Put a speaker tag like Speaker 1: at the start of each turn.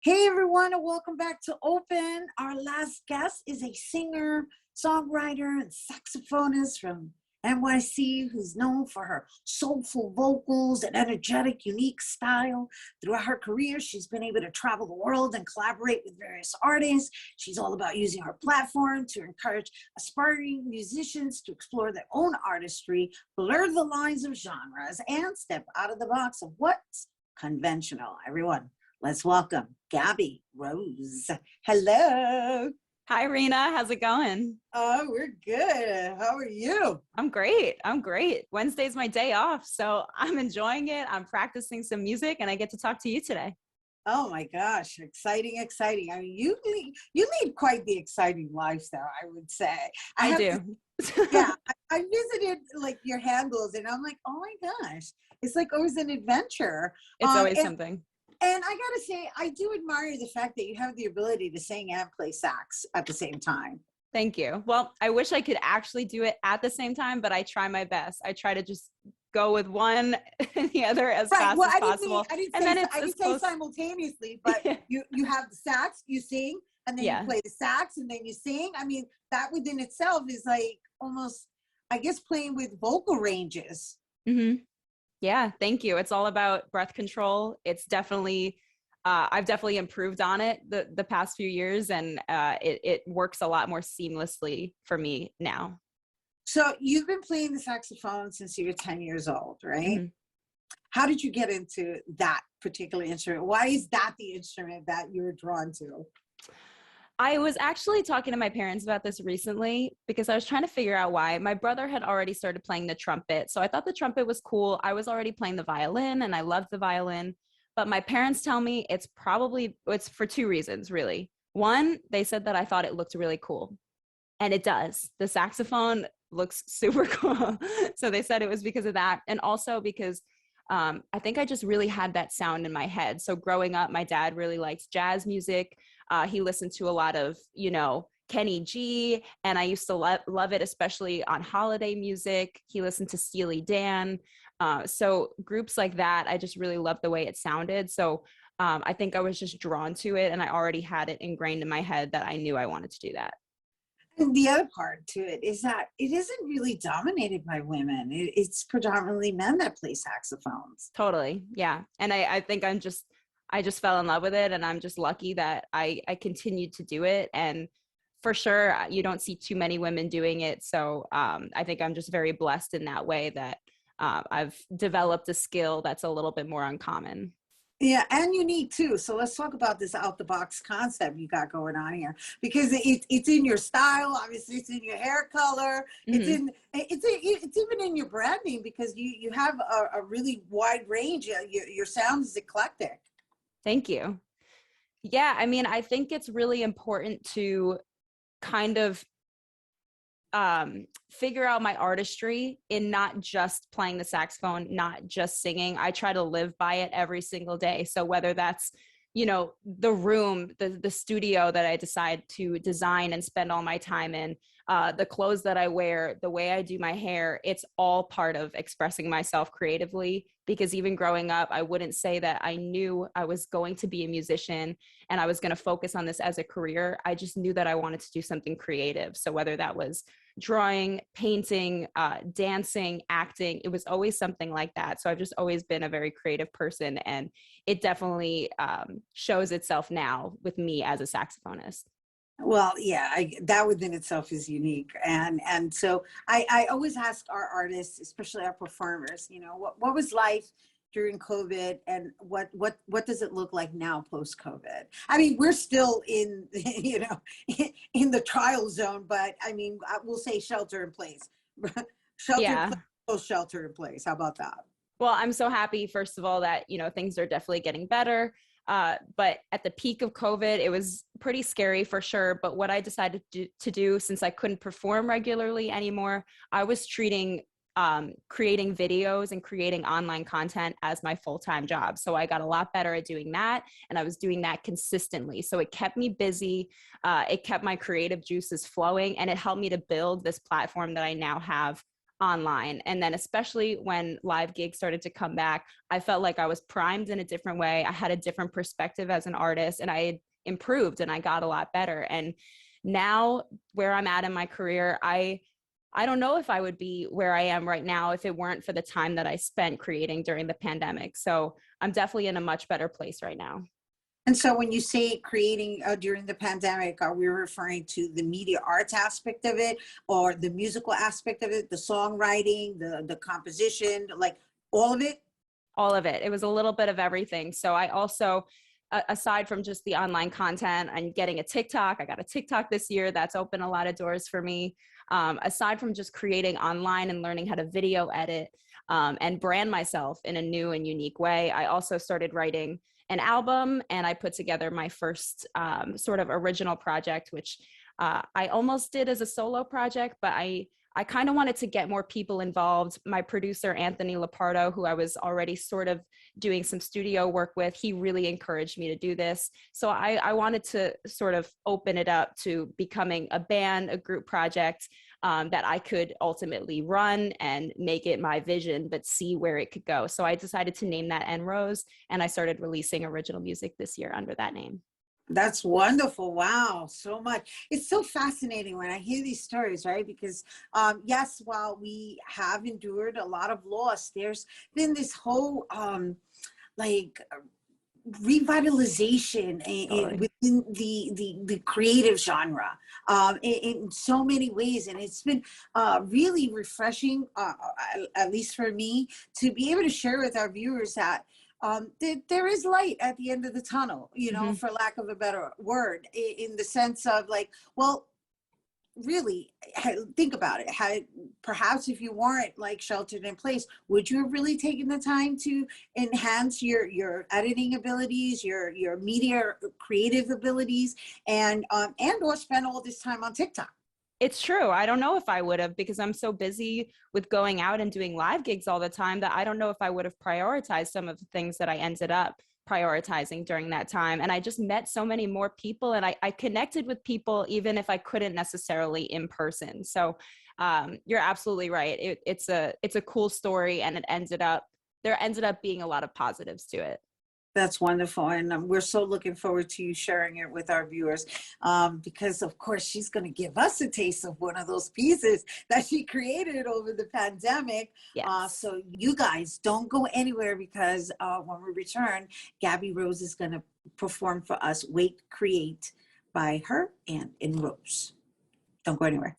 Speaker 1: Hey everyone, and welcome back to Open. Our last guest is a singer, songwriter, and saxophonist from NYC who's known for her soulful vocals and energetic, unique style. Throughout her career, she's been able to travel the world and collaborate with various artists. She's all about using her platform to encourage aspiring musicians to explore their own artistry, blur the lines of genres, and step out of the box of what's conventional. Everyone, let's welcome Gabi Rose. Hello.
Speaker 2: Hi, Rhina. How's it going?
Speaker 1: Oh, we're good. How are you?
Speaker 2: I'm great. Wednesday's my day off, so I'm enjoying it. I'm practicing some music, and I get to talk to you today.
Speaker 1: Oh my gosh, exciting. I mean, you lead quite the exciting lifestyle, I would say.
Speaker 2: I do.
Speaker 1: Yeah, I visited like your handles, and I'm like, oh my gosh, it's like always an adventure.
Speaker 2: It's always something.
Speaker 1: And I gotta say, I do admire the fact that you have the ability to sing and play sax at the same time.
Speaker 2: Thank you. Well, I wish I could actually do it at the same time, but I try my best. I try to just go with one and the other as fast as possible.
Speaker 1: I didn't say simultaneously, but you have the sax, you sing, and then you play the sax, and then you sing. I mean, that within itself is like almost, I guess, playing with vocal ranges.
Speaker 2: Mm-hmm. Yeah, thank you. It's all about breath control. It's definitely, I've definitely improved on it the past few years, and it works a lot more seamlessly for me now.
Speaker 1: So you've been playing the saxophone since you were 10 years old, right?
Speaker 2: Mm-hmm.
Speaker 1: How did you get into that particular instrument? Why is that the instrument that you were drawn to?
Speaker 2: I was actually talking to my parents about this recently because I was trying to figure out why. My brother had already started playing the trumpet, so I thought the trumpet was cool. I was already playing the violin, and I loved the violin. But my parents tell me it's for two reasons, really. One, they said that I thought it looked really cool, and it does. The saxophone looks super cool. So they said it was because of that, and also because I think I just really had that sound in my head. So growing up, my dad really likes jazz music. He listened to a lot of, Kenny G, and I used to love it, especially on holiday music. He listened to Steely Dan. So groups like that, I just really loved the way it sounded. So I think I was just drawn to it, and I already had it ingrained in my head that I knew I wanted to do that.
Speaker 1: And the other part to it is that it isn't really dominated by women. It's predominantly men that play saxophones.
Speaker 2: Totally. Yeah. And I think I just fell in love with it, and I'm just lucky that I continued to do it. And for sure, you don't see too many women doing it. So I think I'm just very blessed in that way that I've developed a skill that's a little bit more uncommon.
Speaker 1: Yeah, and unique too. So let's talk about this out the box concept you got going on here, because it's in your style. Obviously, it's in your hair color.
Speaker 2: Mm-hmm.
Speaker 1: It's even in your branding, because you have a really wide range. Your sound is eclectic.
Speaker 2: Thank you. Yeah, I mean, I think it's really important to kind of figure out my artistry in not just playing the saxophone, not just singing. I try to live by it every single day. So whether that's, the room, the studio that I decide to design and spend all my time in, the clothes that I wear, the way I do my hair, it's all part of expressing myself creatively. Because even growing up, I wouldn't say that I knew I was going to be a musician and I was going to focus on this as a career. I just knew that I wanted to do something creative. So whether that was drawing, painting, dancing, acting, it was always something like that. So I've just always been a very creative person, and it definitely shows itself now with me as a saxophonist.
Speaker 1: Well, yeah, that within itself is unique, and so I always ask our artists, especially our performers, what was life during COVID, and what does it look like now post COVID? I mean, we're still in in the trial zone, but I mean, we'll say shelter in place, shelter in place. How about that?
Speaker 2: Well, I'm so happy, first of all, that things are definitely getting better. But at the peak of COVID, it was pretty scary for sure. But what I decided to do, since I couldn't perform regularly anymore, I was treating creating videos and creating online content as my full-time job. So I got a lot better at doing that, and I was doing that consistently. So it kept me busy. It kept my creative juices flowing, and it helped me to build this platform that I now have online. And then especially when live gigs started to come back, I felt like I was primed in a different way. I had a different perspective as an artist, and I had improved and I got a lot better. And now where I'm at in my career, I don't know if I would be where I am right now if it weren't for the time that I spent creating during the pandemic. So I'm definitely in a much better place right now.
Speaker 1: And so when you say creating during the pandemic, are we referring to the media arts aspect of it, or the musical aspect of it, the songwriting, the composition, like all of it?
Speaker 2: All of it. It was a little bit of everything. So I also, aside from just the online content, I'm getting a TikTok. I got a TikTok this year. That's opened a lot of doors for me. Aside from just creating online and learning how to video edit and brand myself in a new and unique way, I also started writing an album, and I put together my first sort of original project, which I almost did as a solo project, but I kind of wanted to get more people involved. My producer, Anthony Lapardo, who I was already sort of doing some studio work with, he really encouraged me to do this. So I wanted to sort of open it up to becoming a band, a group project that I could ultimately run and make it my vision, but see where it could go. So I decided to name that N Rose, and I started releasing original music this year under that name.
Speaker 1: That's wonderful. Wow, so much. It's so fascinating when I hear these stories, right? Because yes, while we have endured a lot of loss, there's been this whole like revitalization within the creative genre in so many ways, and it's been really refreshing, at least for me, to be able to share with our viewers that there is light at the end of the tunnel, you know, for lack of a better word, in the sense of like, well, really think about it. Perhaps if you weren't like sheltered in place, would you have really taken the time to enhance your editing abilities, your media creative abilities, and or spend all this time on TikTok?
Speaker 2: It's true. I don't know if I would have, because I'm so busy with going out and doing live gigs all the time that I don't know if I would have prioritized some of the things that I ended up prioritizing during that time. And I just met so many more people, and I connected with people even if I couldn't necessarily in person. So you're absolutely right. It's a cool story, and there ended up being a lot of positives to it.
Speaker 1: That's wonderful. And we're so looking forward to you sharing it with our viewers, because of course she's going to give us a taste of one of those pieces that she created over the pandemic.
Speaker 2: Yes.
Speaker 1: So you guys don't go anywhere, because when we return, Gabi Rose is going to perform for us Wait, Create by her and In Rose. Don't go anywhere.